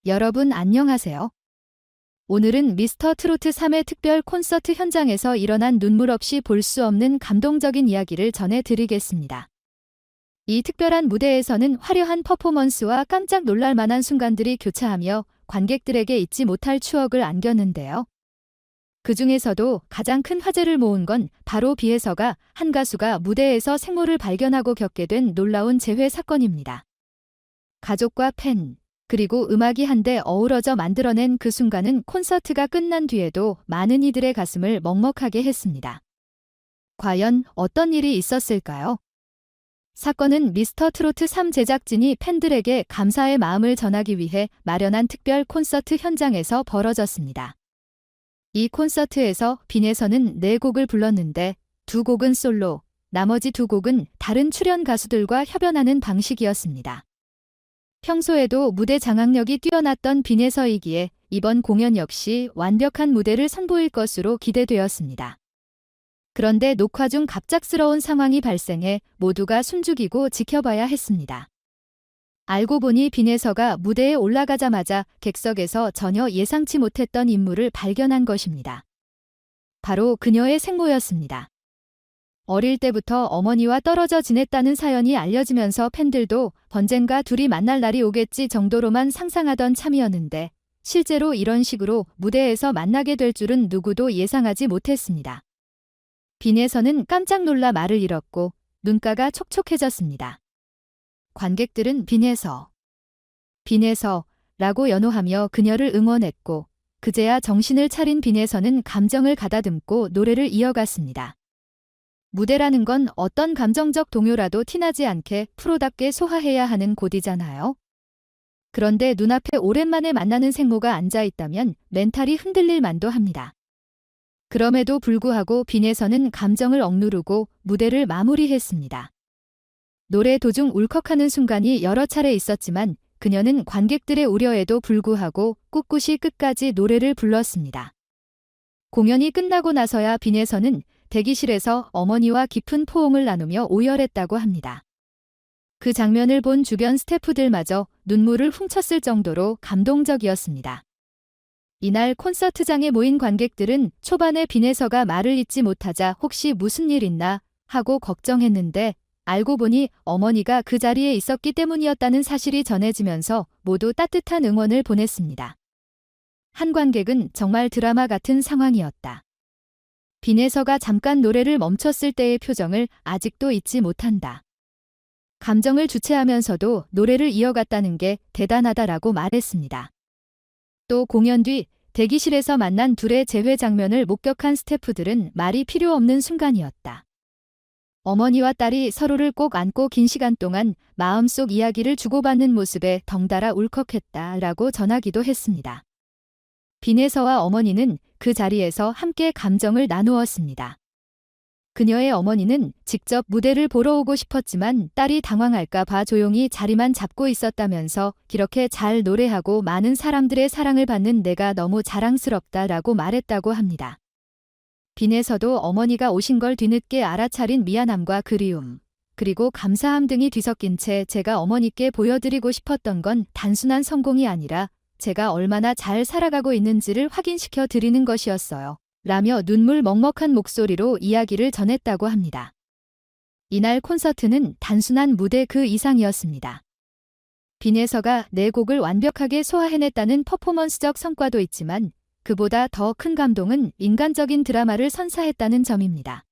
여러분 안녕하세요. 오늘은 미스터 트로트 3회 특별 콘서트 현장에서 일어난 눈물 없이 볼 수 없는 감동적인 이야기를 전해드리겠습니다. 이 특별한 무대에서는 화려한 퍼포먼스와 깜짝 놀랄 만한 순간들이 교차하며 관객들에게 잊지 못할 추억을 안겼는데요. 그 중에서도 가장 큰 화제를 모은 건 바로 비해서가 한 가수가 무대에서 생모를 발견하고 겪게 된 놀라운 재회 사건입니다. 가족과 팬, 그리고 음악이 한데 어우러져 만들어낸 그 순간은 콘서트가 끝난 뒤에도 많은 이들의 가슴을 먹먹하게 했습니다. 과연 어떤 일이 있었을까요? 사건은 미스터 트로트 3 제작진이 팬들에게 감사의 마음을 전하기 위해 마련한 특별 콘서트 현장에서 벌어졌습니다. 이 콘서트에서 빈에서는 4곡을 불렀는데 2곡은 솔로, 나머지 2곡은 다른 출연 가수들과 협연하는 방식이었습니다. 평소에도 무대 장악력이 뛰어났던 빈에서이기에 이번 공연 역시 완벽한 무대를 선보일 것으로 기대되었습니다. 그런데 녹화 중 갑작스러운 상황이 발생해 모두가 숨죽이고 지켜봐야 했습니다. 알고 보니 빈에서가 무대에 올라가자마자 객석에서 전혀 예상치 못했던 인물을 발견한 것입니다. 바로 그녀의 생모였습니다. 어릴 때부터 어머니와 떨어져 지냈다는 사연이 알려지면서 팬들도 언젠가 둘이 만날 날이 오겠지 정도로만 상상하던 참이었는데 실제로 이런 식으로 무대에서 만나게 될 줄은 누구도 예상하지 못했습니다. 빈에서는 깜짝 놀라 말을 잃었고 눈가가 촉촉해졌습니다. 관객들은 빈에서라고 연호하며 그녀를 응원했고 그제야 정신을 차린 빈에서는 감정을 가다듬고 노래를 이어갔습니다. 무대라는 건 어떤 감정적 동요라도 티나지 않게 프로답게 소화해야 하는 곳이잖아요. 그런데 눈앞에 오랜만에 만나는 생모가 앉아있다면 멘탈이 흔들릴 만도 합니다. 그럼에도 불구하고 빈에서는 감정을 억누르고 무대를 마무리했습니다. 노래 도중 울컥하는 순간이 여러 차례 있었지만 그녀는 관객들의 우려에도 불구하고 꿋꿋이 끝까지 노래를 불렀습니다. 공연이 끝나고 나서야 빈에서는 대기실에서 어머니와 깊은 포옹을 나누며 오열했다고 합니다. 그 장면을 본 주변 스태프들마저 눈물을 훔쳤을 정도로 감동적이었습니다. 이날 콘서트장에 모인 관객들은 초반에 빈에서가 말을 잇지 못하자 혹시 무슨 일 있나 하고 걱정했는데 알고 보니 어머니가 그 자리에 있었기 때문이었다는 사실이 전해지면서 모두 따뜻한 응원을 보냈습니다. 한 관객은 정말 드라마 같은 상황이었다. 빈에서가 잠깐 노래를 멈췄을 때의 표정을 아직도 잊지 못한다. 감정을 주체하면서도 노래를 이어갔다는 게 대단하다라고 말했습니다. 또 공연 뒤 대기실에서 만난 둘의 재회 장면을 목격한 스태프들은 말이 필요 없는 순간이었다. 어머니와 딸이 서로를 꼭 안고 긴 시간 동안 마음속 이야기를 주고받는 모습에 덩달아 울컥했다라고 전하기도 했습니다. 빈에서와 어머니는 그 자리에서 함께 감정을 나누었습니다. 그녀의 어머니는 직접 무대를 보러 오고 싶었지만 딸이 당황할까 봐 조용히 자리만 잡고 있었다면서 이렇게 잘 노래하고 많은 사람들의 사랑을 받는 내가 너무 자랑스럽다라고 말했다고 합니다. 빈에서도 어머니가 오신 걸 뒤늦게 알아차린 미안함과 그리움, 그리고 감사함 등이 뒤섞인 채 제가 어머니께 보여드리고 싶었던 건 단순한 성공이 아니라 제가 얼마나 잘 살아가고 있는지를 확인시켜 드리는 것이었어요. 라며 눈물 먹먹한 목소리로 이야기를 전했다고 합니다. 이날 콘서트는 단순한 무대 그 이상이었습니다. 빈에서가 4곡을 완벽하게 소화해냈다는 퍼포먼스적 성과도 있지만 그보다 더 큰 감동은 인간적인 드라마를 선사했다는 점입니다.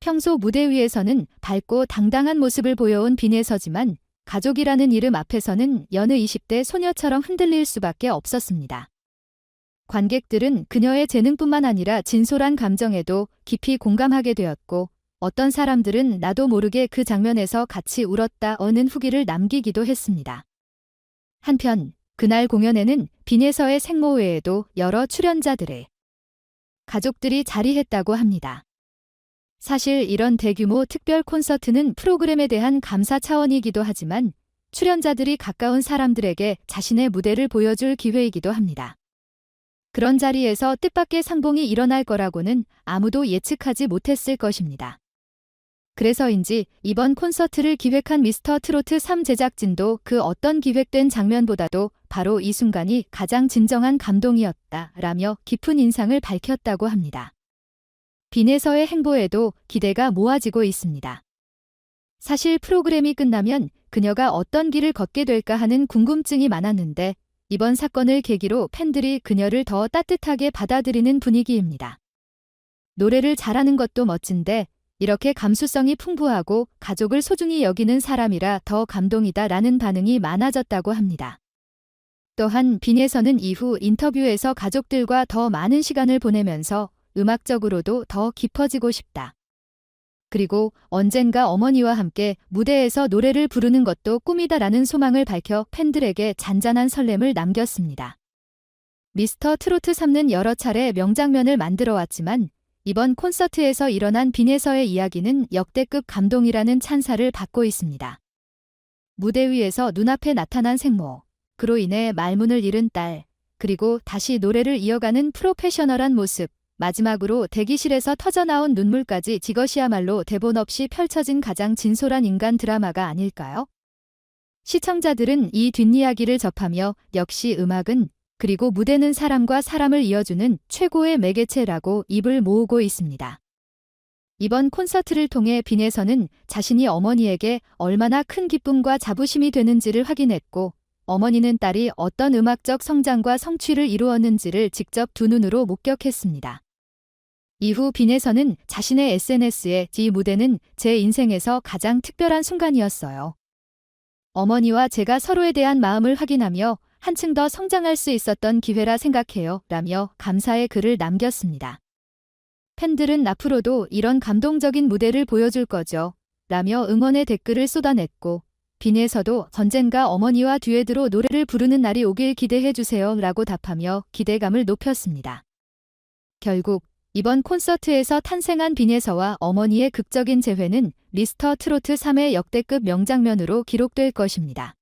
평소 무대 위에서는 밝고 당당한 모습을 보여온 빈에서지만 가족이라는 이름 앞에서는 여느 20대 소녀처럼 흔들릴 수밖에 없었습니다. 관객들은 그녀의 재능뿐만 아니라 진솔한 감정에도 깊이 공감하게 되었고 어떤 사람들은 나도 모르게 그 장면에서 같이 울었다는 후기를 남기기도 했습니다. 한편 그날 공연에는 빈에서의 생모 외에도 여러 출연자들의 가족들이 자리했다고 합니다. 사실 이런 대규모 특별 콘서트는 프로그램에 대한 감사 차원이기도 하지만 출연자들이 가까운 사람들에게 자신의 무대를 보여줄 기회이기도 합니다. 그런 자리에서 뜻밖의 상봉이 일어날 거라고는 아무도 예측하지 못했을 것입니다. 그래서인지 이번 콘서트를 기획한 미스터 트로트 3 제작진도 그 어떤 기획된 장면보다도 바로 이 순간이 가장 진정한 감동이었다라며 깊은 인상을 밝혔다고 합니다. 빈에서의 행보에도 기대가 모아지고 있습니다. 사실 프로그램이 끝나면 그녀가 어떤 길을 걷게 될까 하는 궁금증이 많았는데 이번 사건을 계기로 팬들이 그녀를 더 따뜻하게 받아들이는 분위기입니다. 노래를 잘하는 것도 멋진데 이렇게 감수성이 풍부하고 가족을 소중히 여기는 사람이라 더 감동이다라는 반응이 많아졌다고 합니다. 또한 빈에서는 이후 인터뷰에서 가족들과 더 많은 시간을 보내면서 음악적으로도 더 깊어지고 싶다. 그리고 언젠가 어머니와 함께 무대에서 노래를 부르는 것도 꿈이다라는 소망을 밝혀 팬들에게 잔잔한 설렘을 남겼습니다. 미스터 트로트 3는 여러 차례 명장면을 만들어 왔지만 이번 콘서트에서 일어난 빈에서의 이야기는 역대급 감동이라는 찬사를 받고 있습니다. 무대 위에서 눈앞에 나타난 생모, 그로 인해 말문을 잃은 딸, 그리고 다시 노래를 이어가는 프로페셔널한 모습, 마지막으로 대기실에서 터져나온 눈물까지 이것이야말로 대본 없이 펼쳐진 가장 진솔한 인간 드라마가 아닐까요? 시청자들은 이 뒷이야기를 접하며 역시 음악은 그리고 무대는 사람과 사람을 이어주는 최고의 매개체라고 입을 모으고 있습니다. 이번 콘서트를 통해 빈에서는 자신이 어머니에게 얼마나 큰 기쁨과 자부심이 되는지를 확인했고 어머니는 딸이 어떤 음악적 성장과 성취를 이루었는지를 직접 두 눈으로 목격했습니다. 이후 빈에서는 자신의 SNS에 이 무대는 제 인생에서 가장 특별한 순간이었어요. 어머니와 제가 서로에 대한 마음을 확인하며 한층 더 성장할 수 있었던 기회라 생각해요. 라며 감사의 글을 남겼습니다. 팬들은 앞으로도 이런 감동적인 무대를 보여줄 거죠. 라며 응원의 댓글을 쏟아냈고 빈에서도 언젠가 어머니와 듀엣으로 노래를 부르는 날이 오길 기대해주세요. 라고 답하며 기대감을 높였습니다. 결국 이번 콘서트에서 탄생한 빈에서와 어머니의 극적인 재회는 미스터 트로트 3의 역대급 명장면으로 기록될 것입니다.